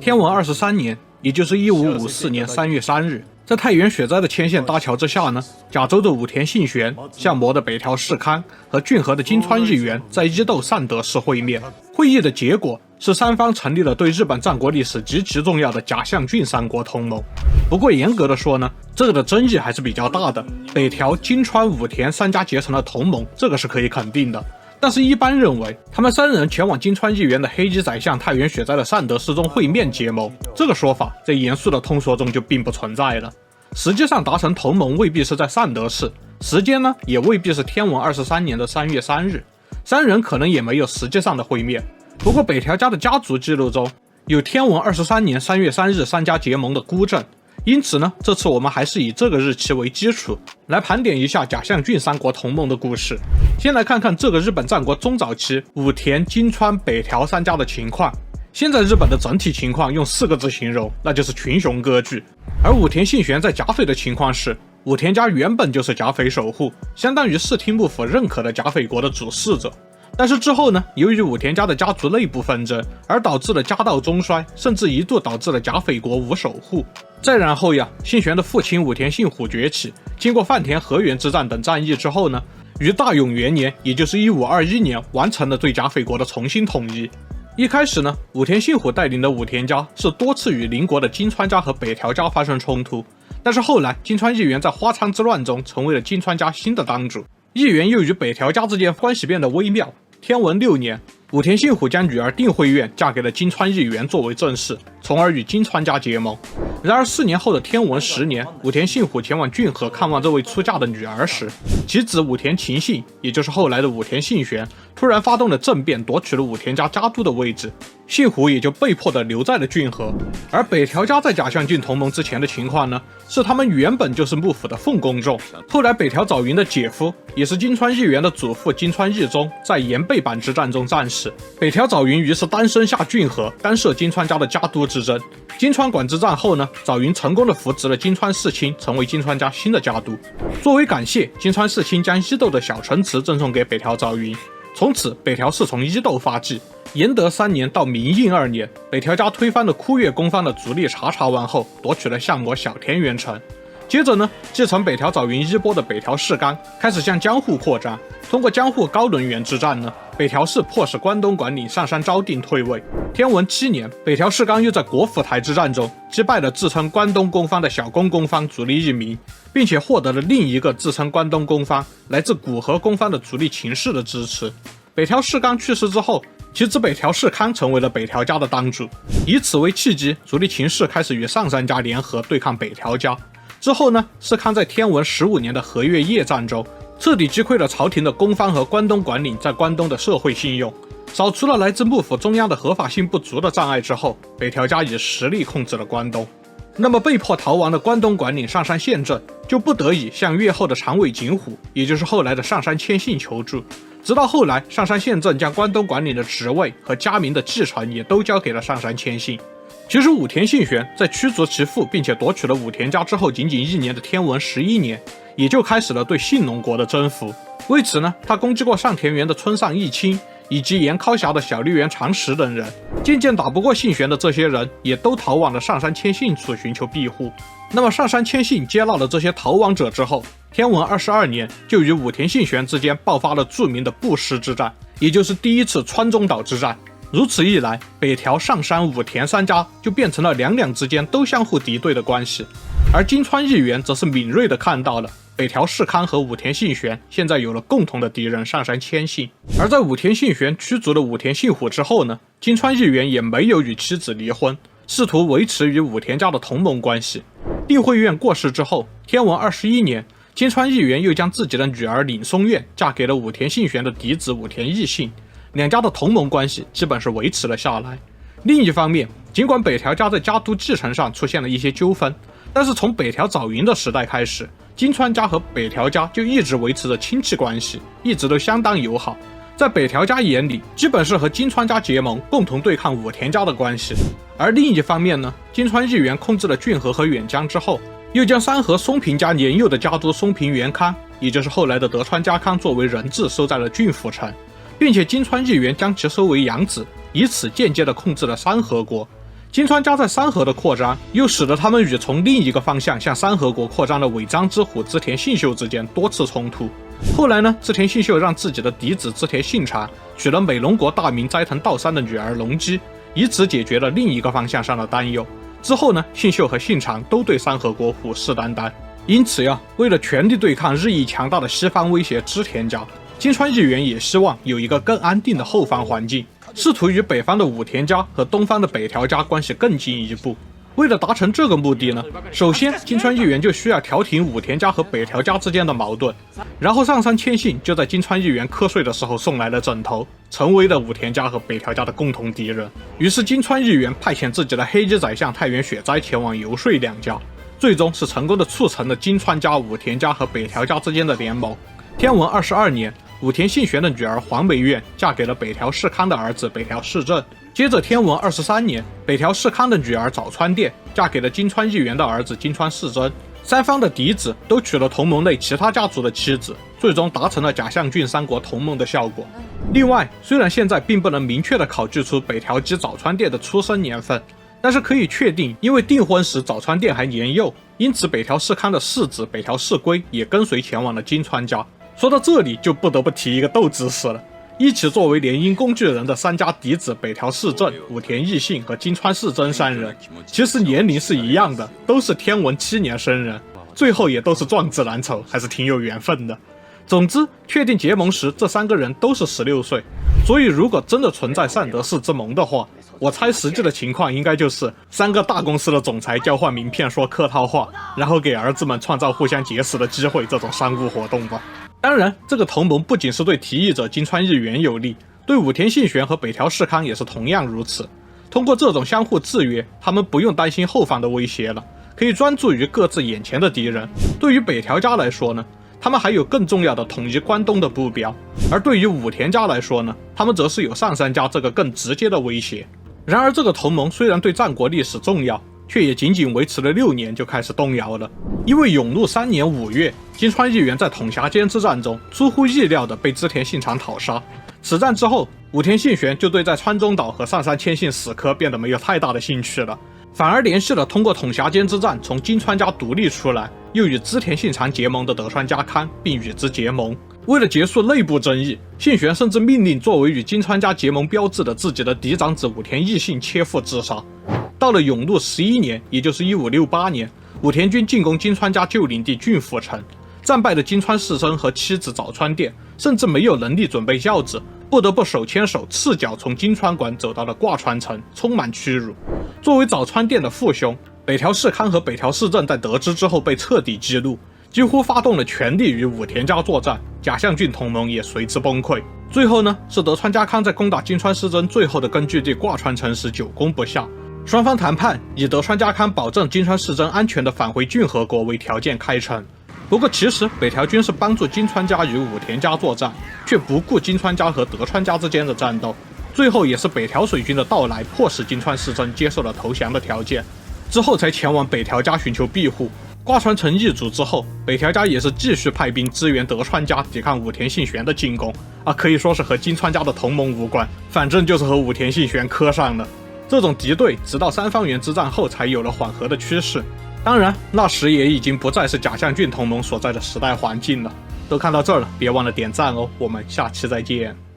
天文23年，也就是1554年3月3日，在太原雪灾的牵线搭桥之下呢，甲州的武田信玄、相模的北条氏康和骏河的金川义元在伊豆善德市会面。会议的结果是三方成立了对日本战国历史极其重要的甲相郡三国同盟。不过严格的说呢，这个的争议还是比较大的。北条、金川、武田三家结成了同盟，这个是可以肯定的。但是，一般认为他们三人前往金川义元的黑衣宰相太原雪灾的善德市中会面结盟，这个说法在严肃的通说中就并不存在了。实际上，达成同盟未必是在善德市，时间呢也未必是天文23年的3月3日，三人可能也没有实际上的会面。不过，北条家的家族记录中有天文23年3月3日三家结盟的孤证。因此呢，这次我们还是以这个日期为基础，来盘点一下甲相郡三国同盟的故事。先来看看这个日本战国中早期武田、金川、北条三家的情况。现在日本的整体情况用4个字形容，那就是群雄割据。而武田信玄在甲斐的情况是，武田家原本就是甲斐守护，相当于室町幕府认可的甲斐国的主事者。但是之后呢，由于武田家的家族内部纷争，而导致了家道中衰，甚至一度导致了甲斐国无守护。再然后呀，信玄的父亲武田信虎崛起，经过饭田河原之战等战役之后呢，于大永元年，也就是1521年，完成了对甲斐国的重新统一。一开始呢，武田信虎带领的武田家是多次与邻国的金川家和北条家发生冲突，但是后来金川义元在花仓之乱中成为了金川家新的当主，义元又与北条家之间关系变得微妙。天文6年，武田信虎将女儿定惠院嫁给了金川义元作为正室，从而与金川家结盟。然而4年后的天文10年，武田信虎前往骏河看望这位出嫁的女儿时，其子武田晴信，也就是后来的武田信玄，突然发动了政变，夺取了武田家家督的位置，信虎也就被迫的留在了骏河。而北条家在甲相郡同盟之前的情况呢，是他们原本就是幕府的奉公众，后来北条早云的姐夫，也是金川义元的祖父金川义宗，在岩背板之战中战死，北条早云于是单身下骏河，干涉金川家的家督之争。金川馆之战后呢，早云成功的扶植了金川世亲，成为金川家新的家督。作为感谢，金川世亲将伊豆的小城池赠送给北条早云。从此，北条氏从伊豆发迹。延德3年到明应2年，北条家推翻了枯月公方的足利茶茶丸后，夺取了相模小田原城。接着呢，继承北条早云衣钵的北条氏纲开始向江户扩张。通过江户高轮原之战呢，北条氏迫使关东管领上杉昭定退位。天文7年，北条氏纲又在国府台之战中击败了自称关东公方的小宫公方足利义明，并且获得了另一个自称关东公方来自古河公方的足利晴氏的支持。北条氏纲去世之后，其子北条氏康成为了北条家的当主，以此为契机，足利晴氏开始与上杉家联合对抗北条家。之后呢，氏康在天文15年的和月夜战中，彻底击溃了朝廷的公方和关东管领在关东的社会信用，扫除了来自幕府中央的合法性不足的障碍之后，北条家以实力控制了关东。那么被迫逃亡的关东管领上杉宪政就不得已向越后的长尾景虎，也就是后来的上杉谦信求助。直到后来，上杉宪政将关东管领的职位和家名的继承也都交给了上杉谦信。其实武田信玄在驱逐其父并且夺取了武田家之后，仅仅1年的天文11年，也就开始了对信浓国的征服。为此呢，他攻击过上田园的村上义清以及岩尻峡的小笠原长实等人。渐渐打不过信玄的这些人，也都逃往了上杉谦信处寻求庇护。那么上杉谦信接纳了这些逃亡者之后，天文22年就与武田信玄之间爆发了著名的布施之战，也就是第一次川中岛之战。如此一来，北条、上杉、武田三家就变成了两之间都相互敌对的关系。而金川义元则是敏锐地看到了北条氏康和武田信玄现在有了共同的敌人上杉谦信。而在武田信玄驱逐了武田信虎之后呢，金川义元也没有与妻子离婚，试图维持与武田家的同盟关系。定惠院过世之后，天文21年，金川义元又将自己的女儿领松院嫁给了武田信玄的嫡子武田义信，两家的同盟关系基本是维持了下来。另一方面，尽管北条家在家督继承上出现了一些纠纷，但是从北条早云的时代开始，金川家和北条家就一直维持着亲戚关系，一直都相当友好。在北条家眼里，基本是和金川家结盟，共同对抗武田家的关系。而另一方面呢，金川义元控制了骏河和远江之后，又将山河松平家年幼的家督松平元康，也就是后来的德川家康作为人质收在了骏府城，并且金川义元将其收为养子，以此间接地控制了山河国。金川家在山河的扩张，又使得他们与从另一个方向向山河国扩张的尾张之虎织田信秀之间多次冲突。后来呢，织田信秀让自己的嫡子织田信长娶了美浓国大名斋藤道三的女儿隆基，以此解决了另一个方向上的担忧。之后呢，信秀和信长都对山河国虎视眈眈。因此呀，为了全力对抗日益强大的西方威胁织田家，金川义元也希望有一个更安定的后方环境，试图与北方的武田家和东方的北条家关系更进一步。为了达成这个目的呢，首先金川义元就需要调停武田家和北条家之间的矛盾，然后上杉谦信就在金川义元瞌睡的时候送来了枕头，成为了武田家和北条家的共同敌人。于是金川义元派遣自己的黑衣宰相太原雪斋前往游说两家，最终是成功的促成了金川家、武田家和北条家之间的联盟。天文22年，武田信玄的女儿黄梅院嫁给了北条氏康的儿子北条氏政。接着天文23年，北条氏康的女儿早川殿嫁给了金川义元的儿子金川氏真。三方的嫡子都娶了同盟内其他家族的妻子，最终达成了甲相郡三国同盟的效果。另外，虽然现在并不能明确的考据出北条及早川殿的出生年份，但是可以确定，因为订婚时早川殿还年幼，因此北条氏康的世子北条氏规也跟随前往了金川家。说到这里，就不得不提一个斗知识了。一起作为联姻工具人的三家嫡子北条氏政、武田义信和金川氏真三人，其实年龄是一样的，都是天文7年生人，最后也都是壮志难酬，还是挺有缘分的。总之，确定结盟时，这三个人都是16岁，所以如果真的存在善德氏之盟的话，我猜实际的情况应该就是三个大公司的总裁交换名片说客套话，然后给儿子们创造互相结识的机会，这种商务活动吧。当然，这个同盟不仅是对提议者金川义元有利，对武田信玄和北条氏康也是同样如此。通过这种相互制约，他们不用担心后方的威胁了，可以专注于各自眼前的敌人。对于北条家来说呢，他们还有更重要的统一关东的目标，而对于武田家来说呢，他们则是有上杉家这个更直接的威胁。然而，这个同盟虽然对战国历史重要，却也仅仅维持了6年就开始动摇了。因为永禄3年5月，金川义元在统辖间之战中出乎意料地被织田信长讨杀。此战之后，武田信玄就对在川中岛和上杉谦信死磕变得没有太大的兴趣了，反而联系了通过统辖间之战从金川家独立出来，又与织田信长结盟的德川家康，并与之结盟。为了结束内部争议，信玄甚至命令作为与金川家结盟标志的自己的嫡长子武田义信切腹自杀。到了永禄11年，也就是1568年，武田军进攻金川家旧领地郡府城，战败的金川氏真和妻子早川殿甚至没有能力准备轿子，不得不手牵手赤脚从金川馆走到了挂川城，充满屈辱。作为早川殿的父兄，北条氏康和北条氏政在得知之后被彻底激怒，几乎发动了全力与武田家作战，甲相郡同盟也随之崩溃。最后呢，是德川家康在攻打金川氏真最后的根据地挂川城时久攻不下，双方谈判以德川家康保证金川氏真安全的返回骏河国为条件开城。不过其实北条军是帮助金川家与武田家作战，却不顾金川家和德川家之间的战斗。最后也是北条水军的到来迫使金川氏真接受了投降的条件，之后才前往北条家寻求庇护。挂川城易主之后，北条家也是继续派兵支援德川家抵抗武田信玄的进攻，可以说是和金川家的同盟无关，反正就是和武田信玄磕上了。这种敌对直到三方原之战后才有了缓和的趋势。当然，那时也已经不再是甲相郡同盟所在的时代环境了。都看到这儿了，别忘了点赞哦，我们下期再见。